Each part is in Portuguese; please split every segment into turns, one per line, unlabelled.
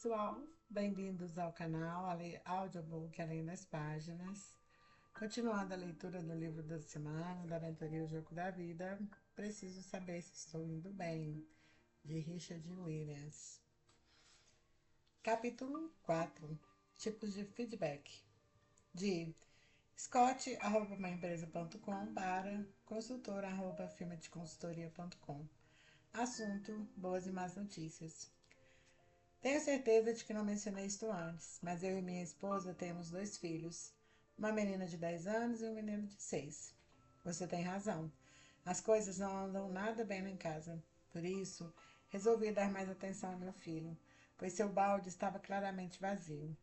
pessoal, bem-vindos ao canal Audiobook Além das Páginas. Continuando a leitura do livro da semana, da Aventura e o Jogo da Vida, Preciso Saber Se Estou Indo Bem, de Richard Williams. Capítulo 4. Tipos de feedback. De scott@maempresa.com para consultora@firmadeconsultoria.com. Assunto: boas e más notícias. Tenho certeza de que não mencionei isto antes, mas eu e minha esposa temos 2 filhos, uma menina de 10 anos e um menino de 6. Você tem razão. As coisas não andam nada bem lá em casa. Por isso, resolvi dar mais atenção ao meu filho, pois seu balde estava claramente vazio.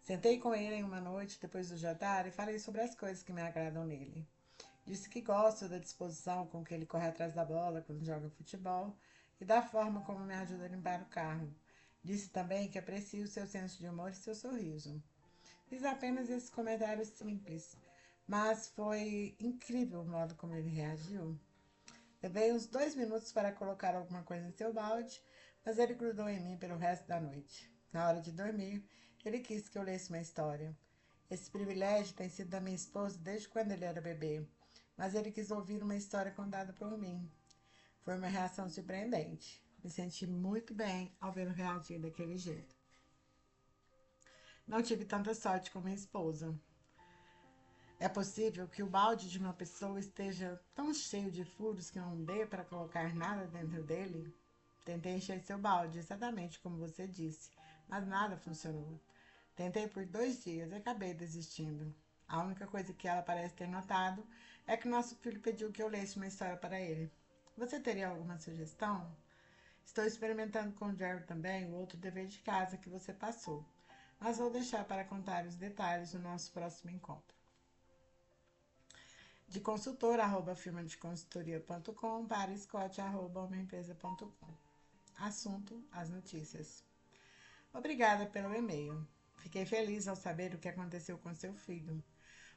Sentei com ele em uma noite depois do jantar e falei sobre as coisas que me agradam nele. Disse que gosto da disposição com que ele corre atrás da bola quando joga futebol e da forma como me ajuda a limpar o carro. Disse também que aprecio seu senso de humor e seu sorriso. Fiz apenas esses comentários simples, mas foi incrível o modo como ele reagiu. Levei uns 2 minutos para colocar alguma coisa em seu balde, mas ele grudou em mim pelo resto da noite. Na hora de dormir, ele quis que eu lesse uma história. Esse privilégio tem sido da minha esposa desde quando ele era bebê, mas ele quis ouvir uma história contada por mim. Foi uma reação surpreendente. Me senti muito bem ao vê-lo reagir daquele jeito. Não tive tanta sorte com minha esposa. É possível que o balde de uma pessoa esteja tão cheio de furos que não dê para colocar nada dentro dele? Tentei encher seu balde, exatamente como você disse, mas nada funcionou. Tentei por 2 dias e acabei desistindo. A única coisa que ela parece ter notado é que nosso filho pediu que eu lesse uma história para ele. Você teria alguma sugestão? Estou experimentando com o Jerry também o outro dever de casa que você passou, mas vou deixar para contar os detalhes no nosso próximo encontro. De consultor@firmadeconsultoria.com para scott@omaempresa.com. Assunto: as notícias. Obrigada pelo e-mail. Fiquei feliz ao saber o que aconteceu com seu filho.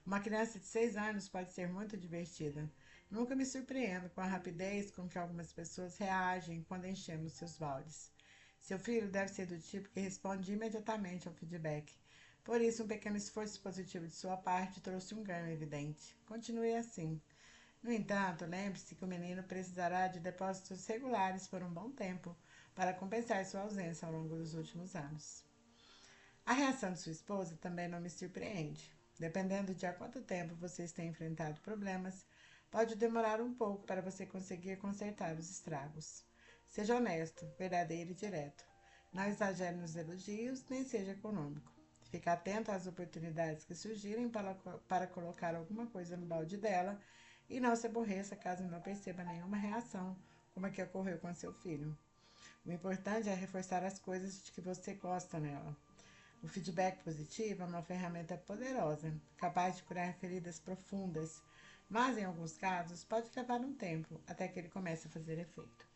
Uma criança de 6 anos pode ser muito divertida. Nunca me surpreendo com a rapidez com que algumas pessoas reagem quando enchemos seus baldes. Seu filho deve ser do tipo que responde imediatamente ao feedback. Por isso, um pequeno esforço positivo de sua parte trouxe um ganho evidente. Continue assim. No entanto, lembre-se que o menino precisará de depósitos regulares por um bom tempo para compensar sua ausência ao longo dos últimos anos. A reação de sua esposa também não me surpreende. Dependendo de há quanto tempo vocês têm enfrentado problemas, pode demorar um pouco para você conseguir consertar os estragos. Seja honesto, verdadeiro e direto. Não exagere nos elogios, nem seja econômico. Fique atento às oportunidades que surgirem para colocar alguma coisa no balde dela e não se aborreça caso não perceba nenhuma reação, como a que ocorreu com seu filho. O importante é reforçar as coisas de que você gosta nela. O feedback positivo é uma ferramenta poderosa, capaz de curar feridas profundas, mas em alguns casos pode levar um tempo até que ele comece a fazer efeito.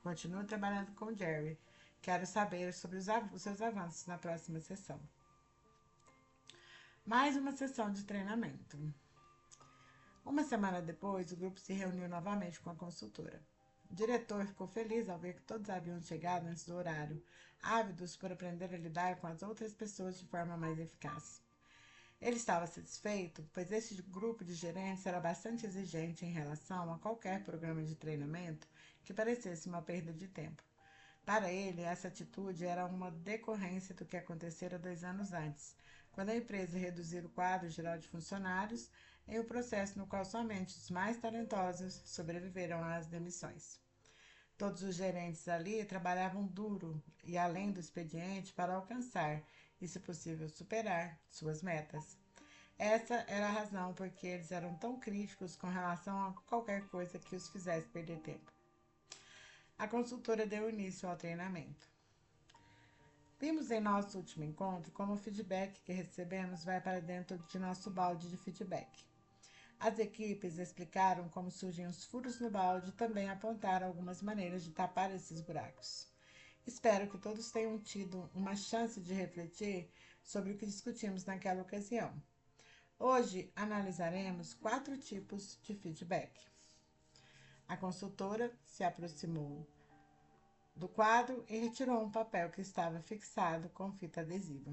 Continuo trabalhando com Jerry. Quero saber sobre os seus avanços na próxima sessão. Mais uma sessão de treinamento. Uma semana depois, o grupo se reuniu novamente com a consultora. O diretor ficou feliz ao ver que todos haviam chegado antes do horário, ávidos por aprender a lidar com as outras pessoas de forma mais eficaz. Ele estava satisfeito, pois este grupo de gerentes era bastante exigente em relação a qualquer programa de treinamento que parecesse uma perda de tempo. Para ele, essa atitude era uma decorrência do que acontecera 2 anos antes, quando a empresa reduziu o quadro geral de funcionários em um processo no qual somente os mais talentosos sobreviveram às demissões. Todos os gerentes ali trabalhavam duro e além do expediente para alcançar, e se possível superar, suas metas. Essa era a razão por que eles eram tão críticos com relação a qualquer coisa que os fizesse perder tempo. A consultora deu início ao treinamento. Vimos em nosso último encontro como o feedback que recebemos vai para dentro de nosso balde de feedback. As equipes explicaram como surgem os furos no balde e também apontaram algumas maneiras de tapar esses buracos. Espero que todos tenham tido uma chance de refletir sobre o que discutimos naquela ocasião. Hoje analisaremos 4 tipos de feedback. A consultora se aproximou do quadro e retirou um papel que estava fixado com fita adesiva.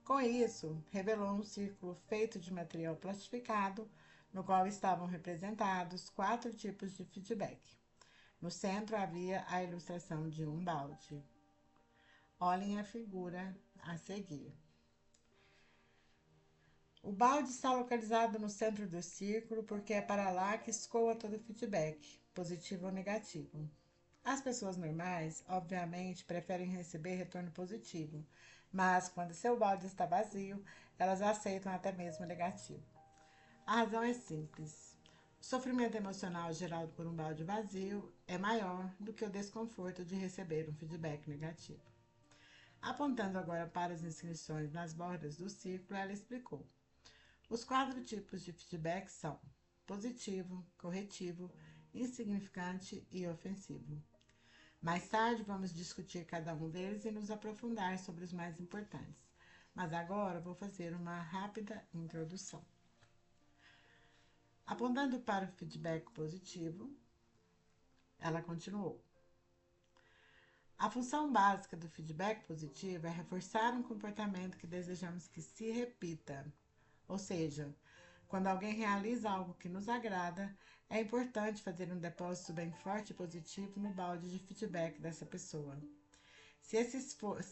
Com isso, revelou um círculo feito de material plastificado, no qual estavam representados 4 tipos de feedback. No centro havia a ilustração de um balde. Olhem a figura a seguir. O balde está localizado no centro do círculo porque é para lá que escoa todo o feedback, positivo ou negativo. As pessoas normais, obviamente, preferem receber retorno positivo, mas quando seu balde está vazio, elas aceitam até mesmo negativo. A razão é simples. O sofrimento emocional gerado por um balde vazio é maior do que o desconforto de receber um feedback negativo. Apontando agora para as inscrições nas bordas do círculo, ela explicou. Os 4 tipos de feedback são positivo, corretivo, insignificante e ofensivo. Mais tarde vamos discutir cada um deles e nos aprofundar sobre os mais importantes. Mas agora vou fazer uma rápida introdução. Apontando para o feedback positivo, ela continuou. A função básica do feedback positivo é reforçar um comportamento que desejamos que se repita. Ou seja, quando alguém realiza algo que nos agrada, é importante fazer um depósito bem forte e positivo no balde de feedback dessa pessoa. Se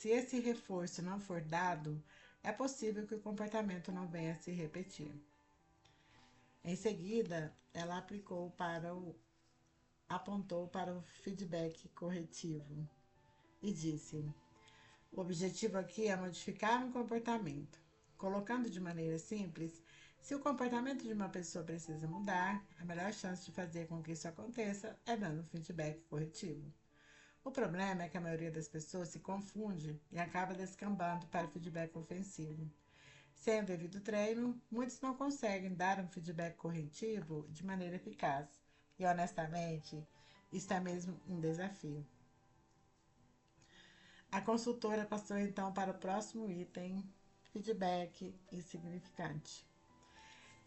esse reforço não for dado, é possível que o comportamento não venha a se repetir. Em seguida, ela apontou para o feedback corretivo e disse: o objetivo aqui é modificar um comportamento. Colocando de maneira simples, se o comportamento de uma pessoa precisa mudar, a melhor chance de fazer com que isso aconteça é dando um feedback corretivo. O problema é que a maioria das pessoas se confunde e acaba descambando para o feedback ofensivo. Sem o devido treino, muitos não conseguem dar um feedback corretivo de maneira eficaz. E honestamente, isso é mesmo um desafio. A consultora passou então para o próximo item, feedback insignificante.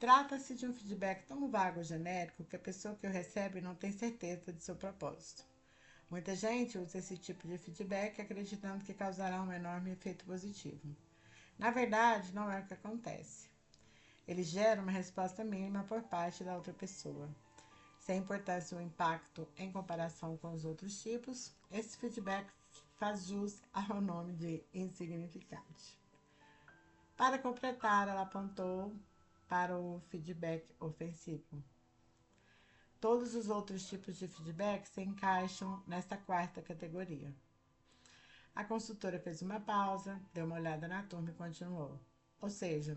Trata-se de um feedback tão vago ou genérico que a pessoa que o recebe não tem certeza de seu propósito. Muita gente usa esse tipo de feedback acreditando que causará um enorme efeito positivo. Na verdade, não é o que acontece. Ele gera uma resposta mínima por parte da outra pessoa. Sem importância o impacto em comparação com os outros tipos, esse feedback faz jus ao nome de insignificante. Para completar, ela apontou para o feedback ofensivo. Todos os outros tipos de feedback se encaixam nesta 4ª categoria. A consultora fez uma pausa, deu uma olhada na turma e continuou. Ou seja,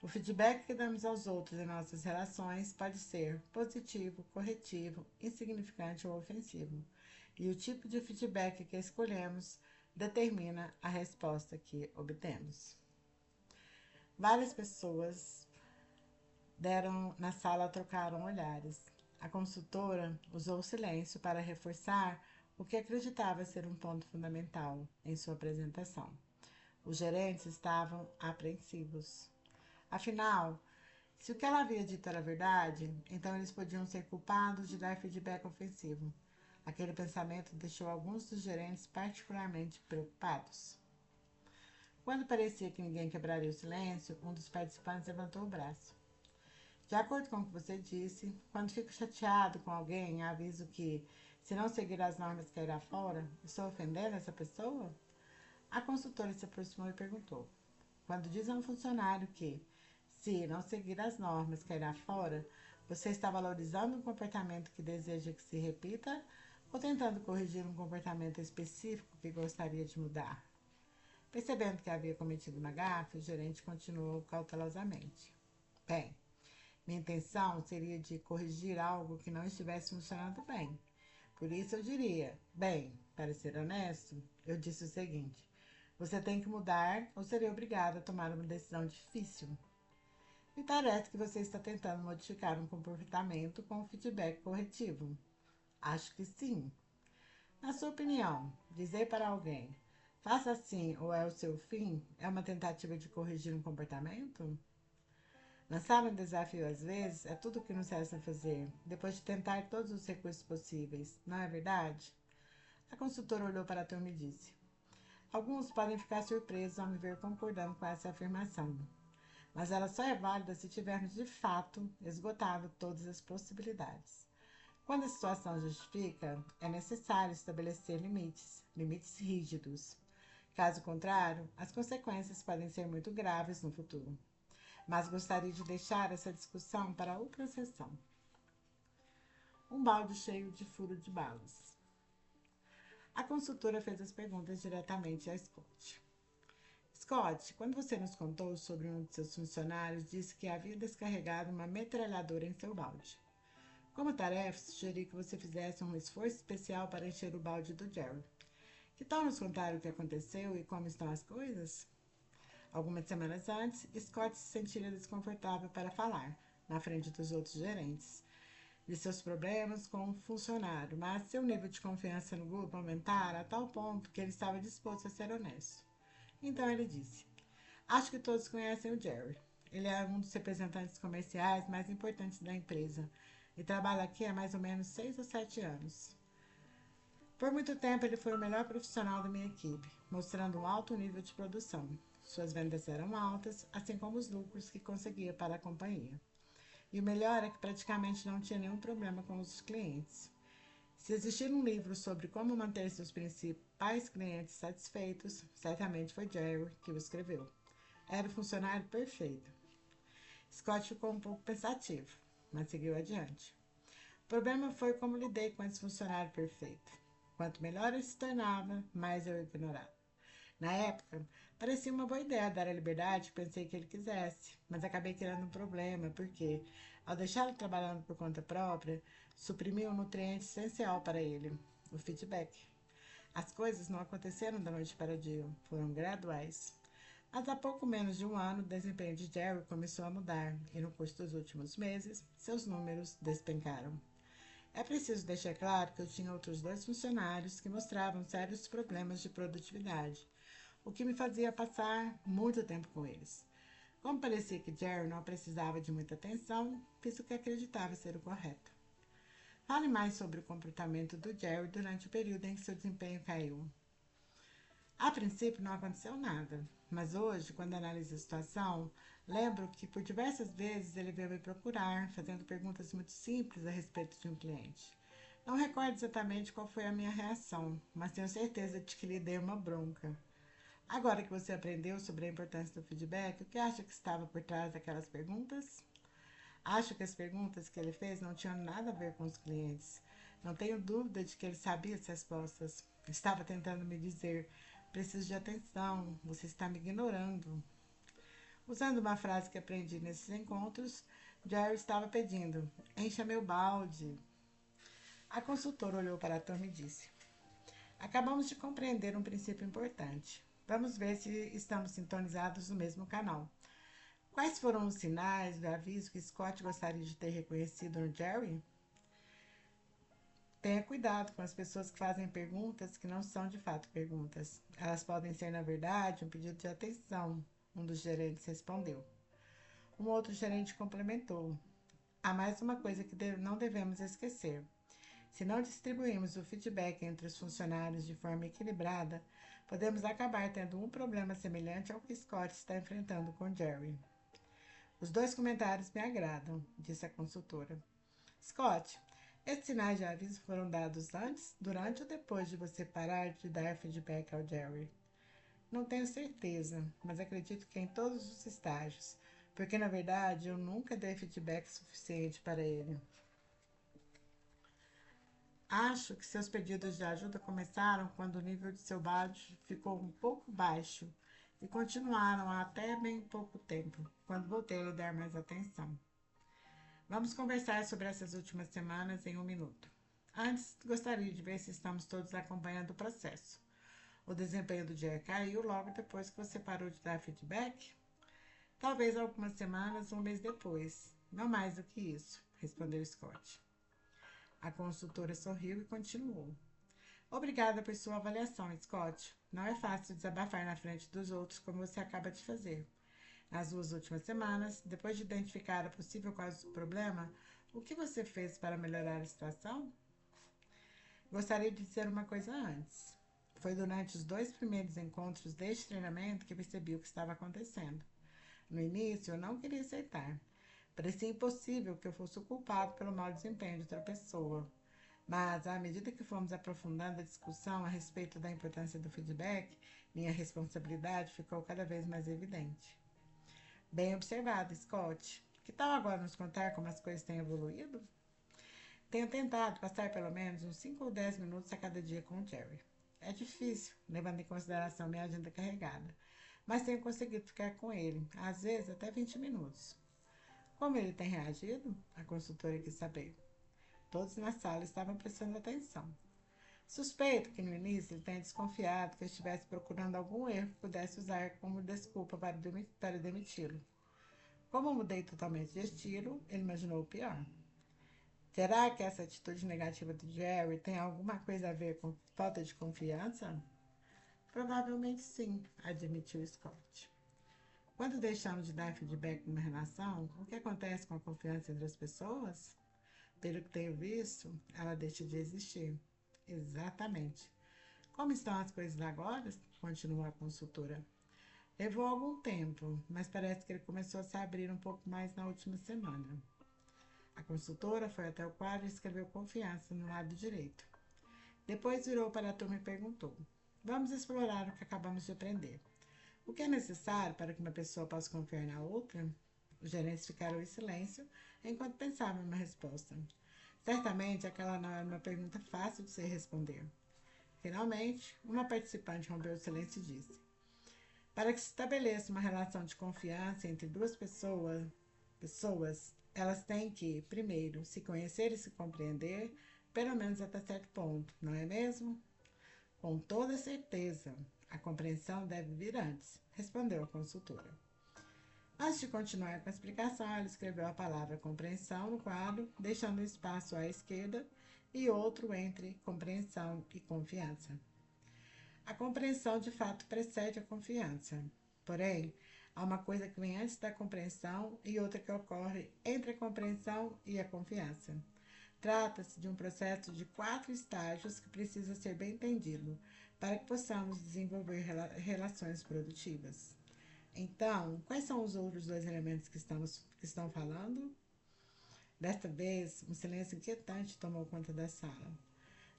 o feedback que damos aos outros em nossas relações pode ser positivo, corretivo, insignificante ou ofensivo. E o tipo de feedback que escolhemos determina a resposta que obtemos. Várias pessoas na sala trocaram olhares. A consultora usou o silêncio para reforçar o que acreditava ser um ponto fundamental em sua apresentação. Os gerentes estavam apreensivos. Afinal, se o que ela havia dito era verdade, então eles podiam ser culpados de dar feedback ofensivo. Aquele pensamento deixou alguns dos gerentes particularmente preocupados. Quando parecia que ninguém quebraria o silêncio, um dos participantes levantou o braço. De acordo com o que você disse, quando fico chateado com alguém, aviso que, se não seguir as normas, cairá fora. Estou ofendendo essa pessoa? A consultora se aproximou e perguntou. Quando diz a um funcionário que, se não seguir as normas, cairá fora, você está valorizando um comportamento que deseja que se repita ou tentando corrigir um comportamento específico que gostaria de mudar? Percebendo que havia cometido uma gafe, o gerente continuou cautelosamente. Bem, minha intenção seria de corrigir algo que não estivesse funcionando bem. Por isso eu diria, bem, para ser honesto, eu disse o seguinte: você tem que mudar ou serei obrigado a tomar uma decisão difícil. Me parece que você está tentando modificar um comportamento com um feedback corretivo. Acho que sim. Na sua opinião, dizer para alguém, faça assim ou é o seu fim, é uma tentativa de corrigir um comportamento? Lançar um desafio às vezes é tudo o que nos resta fazer, depois de tentar todos os recursos possíveis, não é verdade? A consultora olhou para a turma e disse: alguns podem ficar surpresos ao me ver concordando com essa afirmação, mas ela só é válida se tivermos de fato esgotado todas as possibilidades. Quando a situação justifica, é necessário estabelecer limites rígidos. Caso contrário, as consequências podem ser muito graves no futuro. Mas gostaria de deixar essa discussão para outra sessão. Um balde cheio de furo de balas. A consultora fez as perguntas diretamente a Scott. Scott, quando você nos contou sobre um de seus funcionários, disse que havia descarregado uma metralhadora em seu balde. Como tarefa, sugeri que você fizesse um esforço especial para encher o balde do Jerry. Que tal nos contar o que aconteceu e como estão as coisas? Algumas semanas antes, Scott se sentira desconfortável para falar, na frente dos outros gerentes, de seus problemas com um funcionário, mas seu nível de confiança no grupo aumentara a tal ponto que ele estava disposto a ser honesto. Então ele disse: acho que todos conhecem o Jerry. Ele é um dos representantes comerciais mais importantes da empresa e trabalha aqui há mais ou menos 6 ou 7 anos. Por muito tempo ele foi o melhor profissional da minha equipe, mostrando um alto nível de produção. Suas vendas eram altas, assim como os lucros que conseguia para a companhia. E o melhor é que praticamente não tinha nenhum problema com os clientes. Se existir um livro sobre como manter seus principais clientes satisfeitos, certamente foi Jerry que o escreveu. Era o funcionário perfeito. Scott ficou um pouco pensativo, mas seguiu adiante. O problema foi como lidei com esse funcionário perfeito. Quanto melhor ele se tornava, mais eu o ignorava. Na época, parecia uma boa ideia dar a liberdade que pensei que ele quisesse, mas acabei criando um problema, porque, ao deixá-lo trabalhando por conta própria, suprimi um nutriente essencial para ele, o feedback. As coisas não aconteceram da noite para o dia, foram graduais. Mas há pouco menos de um ano, o desempenho de Jerry começou a mudar, e no curso dos últimos meses, seus números despencaram. É preciso deixar claro que eu tinha outros 2 funcionários que mostravam sérios problemas de produtividade, o que me fazia passar muito tempo com eles. Como parecia que Jerry não precisava de muita atenção, fiz o que acreditava ser o correto. Fale mais sobre o comportamento do Jerry durante o período em que seu desempenho caiu. A princípio não aconteceu nada, mas hoje, quando analiso a situação, lembro que por diversas vezes ele veio me procurar, fazendo perguntas muito simples a respeito de um cliente. Não recordo exatamente qual foi a minha reação, mas tenho certeza de que lhe dei uma bronca. Agora que você aprendeu sobre a importância do feedback, o que acha que estava por trás daquelas perguntas? Acho que as perguntas que ele fez não tinham nada a ver com os clientes. Não tenho dúvida de que ele sabia as respostas. Estava tentando me dizer: preciso de atenção, você está me ignorando. Usando uma frase que aprendi nesses encontros, Jerry estava pedindo: encha meu balde. A consultora olhou para a turma e disse: acabamos de compreender um princípio importante. Vamos ver se estamos sintonizados no mesmo canal. Quais foram os sinais do aviso que Scott gostaria de ter reconhecido no Jerry? Tenha cuidado com as pessoas que fazem perguntas que não são de fato perguntas. Elas podem ser, na verdade, um pedido de atenção, um dos gerentes respondeu. Um outro gerente complementou: há mais uma coisa que não devemos esquecer. Se não distribuirmos o feedback entre os funcionários de forma equilibrada, podemos acabar tendo um problema semelhante ao que Scott está enfrentando com Jerry. Os 2 comentários me agradam, disse a consultora. Scott, esses sinais de aviso foram dados antes, durante ou depois de você parar de dar feedback ao Jerry? Não tenho certeza, mas acredito que em todos os estágios, porque na verdade eu nunca dei feedback suficiente para ele. Acho que seus pedidos de ajuda começaram quando o nível de seu balde ficou um pouco baixo e continuaram até bem pouco tempo, quando voltei a lhe dar mais atenção. Vamos conversar sobre essas últimas semanas em um minuto. Antes, gostaria de ver se estamos todos acompanhando o processo. O desempenho do dia caiu logo depois que você parou de dar feedback? Talvez algumas semanas ou um mês depois. Não mais do que isso, respondeu Scott. A consultora sorriu e continuou. Obrigada por sua avaliação, Scott. Não é fácil desabafar na frente dos outros como você acaba de fazer. Nas 2 últimas semanas, depois de identificar a possível causa do problema, o que você fez para melhorar a situação? Gostaria de dizer uma coisa antes. Foi durante os 2 primeiros encontros deste treinamento que percebi o que estava acontecendo. No início, eu não queria aceitar. Parecia impossível que eu fosse o culpado pelo mau desempenho de outra pessoa. Mas, à medida que fomos aprofundando a discussão a respeito da importância do feedback, minha responsabilidade ficou cada vez mais evidente. Bem observado, Scott. Que tal agora nos contar como as coisas têm evoluído? Tenho tentado passar pelo menos uns 5 ou 10 minutos a cada dia com o Jerry. É difícil, levando em consideração minha agenda carregada, mas tenho conseguido ficar com ele, às vezes até 20 minutos. Como ele tem reagido? A consultora quis saber. Todos na sala estavam prestando atenção. Suspeito que no início ele tenha desconfiado que eu estivesse procurando algum erro que pudesse usar como desculpa para demiti-lo. Como eu mudei totalmente de estilo, ele imaginou o pior. Será que essa atitude negativa do Jerry tem alguma coisa a ver com falta de confiança? Provavelmente sim, admitiu Scott. Quando deixamos de dar feedback numa relação, o que acontece com a confiança entre as pessoas? Pelo que tenho visto, ela deixa de existir. Exatamente. Como estão as coisas agora? Continuou a consultora. Levou algum tempo, mas parece que ele começou a se abrir um pouco mais na última semana. A consultora foi até o quadro e escreveu confiança no lado direito. Depois virou para a turma e perguntou: Vamos explorar o que acabamos de aprender. O que é necessário para que uma pessoa possa confiar na outra? Os gerentes ficaram em silêncio enquanto pensavam em uma resposta. Certamente aquela não era uma pergunta fácil de se responder. Finalmente, uma participante rompeu o silêncio e disse: Para que se estabeleça uma relação de confiança entre duas pessoas, elas têm que, primeiro, se conhecer e se compreender, pelo menos até certo ponto, não é mesmo? Com toda certeza, a compreensão deve vir antes, respondeu a consultora. Antes de continuar com a explicação, ela escreveu a palavra compreensão no quadro, deixando um espaço à esquerda e outro entre compreensão e confiança. A compreensão de fato precede a confiança. Porém, há uma coisa que vem antes da compreensão e outra que ocorre entre a compreensão e a confiança. Trata-se de um processo de 4 estágios que precisa ser bem entendido para que possamos desenvolver relações produtivas. Então, quais são os outros 2 elementos que estão falando? Desta vez, um silêncio inquietante tomou conta da sala.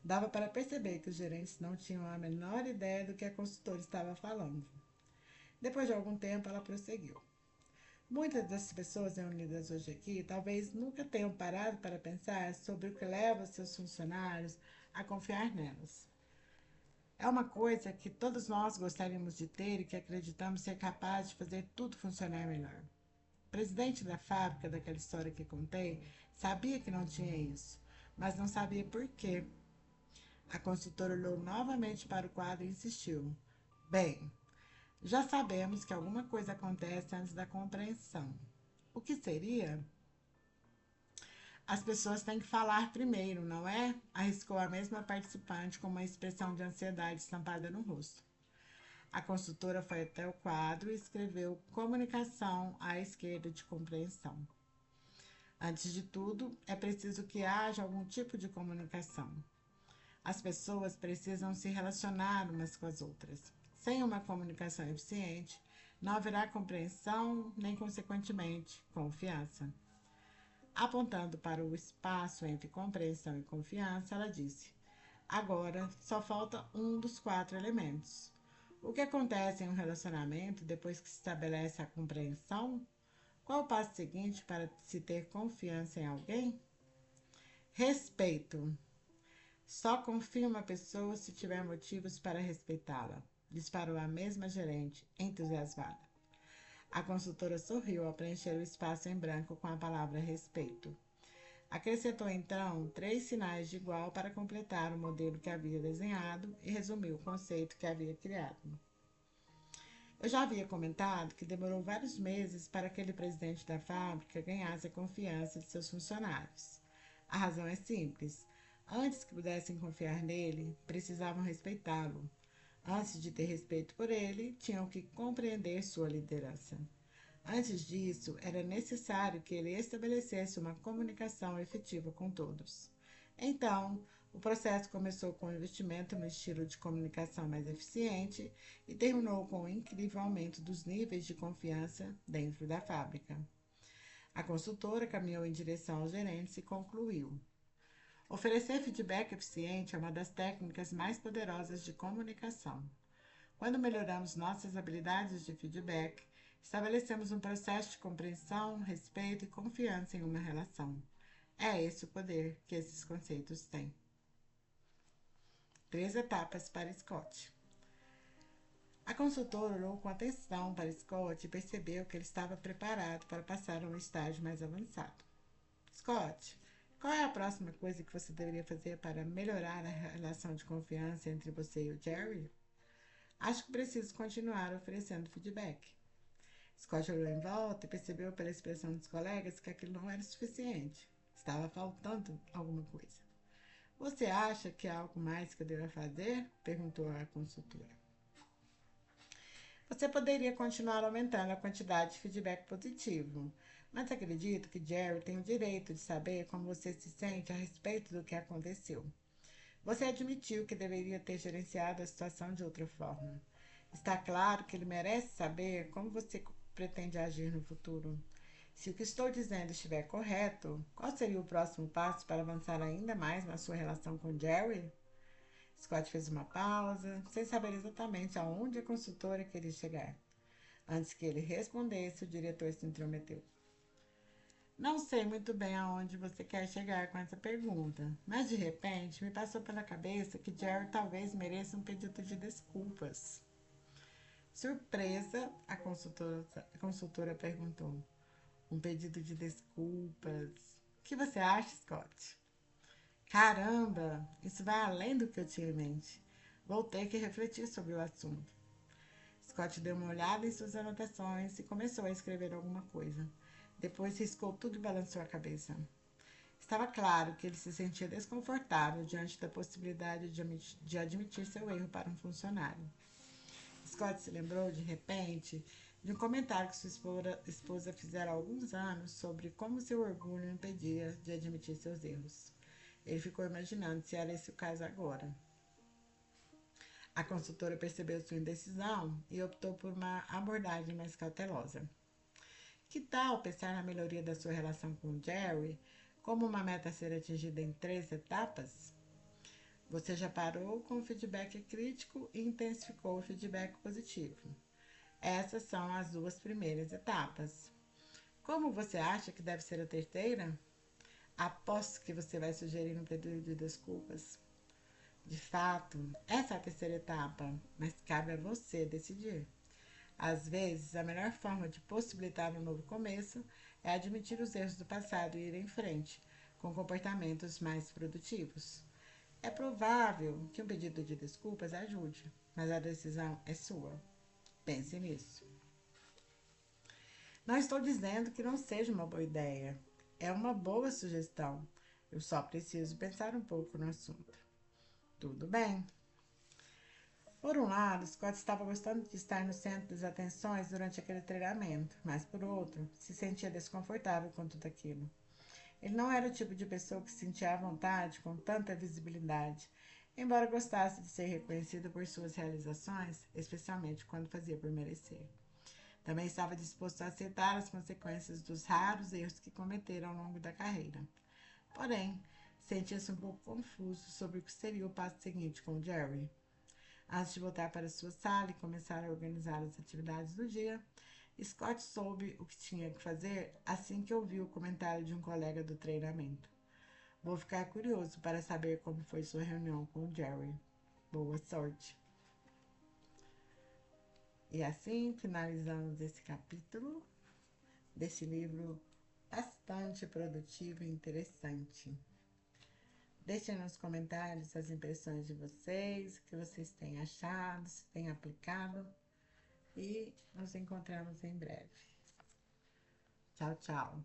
Dava para perceber que os gerentes não tinham a menor ideia do que a consultora estava falando. Depois de algum tempo, ela prosseguiu. Muitas das pessoas reunidas hoje aqui talvez nunca tenham parado para pensar sobre o que leva seus funcionários a confiar nelas. É uma coisa que todos nós gostaríamos de ter e que acreditamos ser capaz de fazer tudo funcionar melhor. O presidente da fábrica daquela história que contei sabia que não tinha isso, mas não sabia por quê. A consultora olhou novamente para o quadro e insistiu. Bem, já sabemos que alguma coisa acontece antes da compreensão. O que seria? As pessoas têm que falar primeiro, não é? Arriscou a mesma participante com uma expressão de ansiedade estampada no rosto. A consultora foi até o quadro e escreveu comunicação à esquerda de compreensão. Antes de tudo, é preciso que haja algum tipo de comunicação. As pessoas precisam se relacionar umas com as outras. Sem uma comunicação eficiente, não haverá compreensão, nem, consequentemente, confiança. Apontando para o espaço entre compreensão e confiança, ela disse: Agora só falta um dos 4 elementos. O que acontece em um relacionamento depois que se estabelece a compreensão? Qual o passo seguinte para se ter confiança em alguém? Respeito. Só confie uma pessoa se tiver motivos para respeitá-la, disparou a mesma gerente, entusiasmada. A consultora sorriu ao preencher o espaço em branco com a palavra respeito. Acrescentou então 3 sinais de igual para completar o modelo que havia desenhado e resumiu o conceito que havia criado. Eu já havia comentado que demorou vários meses para aquele presidente da fábrica ganhasse a confiança de seus funcionários. A razão é simples. Antes que pudessem confiar nele, precisavam respeitá-lo. Antes de ter respeito por ele, tinham que compreender sua liderança. Antes disso, era necessário que ele estabelecesse uma comunicação efetiva com todos. Então, O processo começou com o investimento no estilo de comunicação mais eficiente e terminou com o incrível aumento dos níveis de confiança dentro da fábrica. A consultora caminhou em direção aos gerentes e concluiu: oferecer feedback eficiente é uma das técnicas mais poderosas de comunicação. Quando melhoramos nossas habilidades de feedback, estabelecemos um processo de compreensão, respeito e confiança em uma relação. É esse o poder que esses conceitos têm. 3 etapas para Scott. A consultora olhou com atenção para Scott e percebeu que ele estava preparado para passar a um estágio mais avançado. Scott, qual é a próxima coisa que você deveria fazer para melhorar a relação de confiança entre você e o Jerry? Acho que preciso continuar oferecendo feedback. Scott olhou em volta e percebeu pela expressão dos colegas que aquilo não era suficiente. Estava faltando alguma coisa. Você acha que há algo mais que eu deva fazer? Perguntou a consultora. Você poderia continuar aumentando a quantidade de feedback positivo, mas acredito que Jerry tem o direito de saber como você se sente a respeito do que aconteceu. Você admitiu que deveria ter gerenciado a situação de outra forma. Está claro que ele merece saber como você pretende agir no futuro. Se o que estou dizendo estiver correto, qual seria o próximo passo para avançar ainda mais na sua relação com Jerry? Scott fez uma pausa, sem saber exatamente aonde a consultora queria chegar. Antes que ele respondesse, o diretor se intrometeu. Não sei muito bem aonde você quer chegar com essa pergunta, mas de repente me passou pela cabeça que Jerry talvez mereça um pedido de desculpas. Surpresa, a consultora perguntou. Um pedido de desculpas. O que você acha, Scott? Caramba, isso vai além do que eu tinha em mente. Vou ter que refletir sobre o assunto. Scott deu uma olhada em suas anotações e começou a escrever alguma coisa. Depois riscou tudo e balançou a cabeça. Estava claro que ele se sentia desconfortável diante da possibilidade de admitir seu erro para um funcionário. Scott se lembrou, de repente, de um comentário que sua esposa fizera há alguns anos sobre como seu orgulho o impedia de admitir seus erros. Ele ficou imaginando se era esse o caso agora. A consultora percebeu sua indecisão e optou por uma abordagem mais cautelosa. Que tal pensar na melhoria da sua relação com o Jerry como uma meta a ser atingida em 3 etapas? Você já parou com o feedback crítico e intensificou o feedback positivo. Essas são as 2 primeiras etapas. Como você acha que deve ser a terceira? Aposto que você vai sugerir um pedido de desculpas. De fato, essa é a terceira etapa, mas cabe a você decidir. Às vezes, a melhor forma de possibilitar um novo começo é admitir os erros do passado e ir em frente, com comportamentos mais produtivos. É provável que um pedido de desculpas ajude, mas a decisão é sua. Pense nisso. Não estou dizendo que não seja uma boa ideia. É uma boa sugestão. Eu só preciso pensar um pouco no assunto. Tudo bem. Por um lado, Scott estava gostando de estar no centro das atenções durante aquele treinamento, mas por outro, se sentia desconfortável com tudo aquilo. Ele não era o tipo de pessoa que se sentia à vontade com tanta visibilidade, embora gostasse de ser reconhecido por suas realizações, especialmente quando fazia por merecer. Também estava disposto a aceitar as consequências dos raros erros que cometeram ao longo da carreira. Porém, sentia-se um pouco confuso sobre o que seria o passo seguinte com Jerry. Antes de voltar para sua sala e começar a organizar as atividades do dia, Scott soube o que tinha que fazer assim que ouviu o comentário de um colega do treinamento. Vou ficar curioso para saber como foi sua reunião com o Jerry. Boa sorte! E assim finalizamos esse capítulo desse livro bastante produtivo e interessante. Deixem nos comentários as impressões de vocês, o que vocês têm achado, se têm aplicado. E nos encontramos em breve. Tchau, tchau.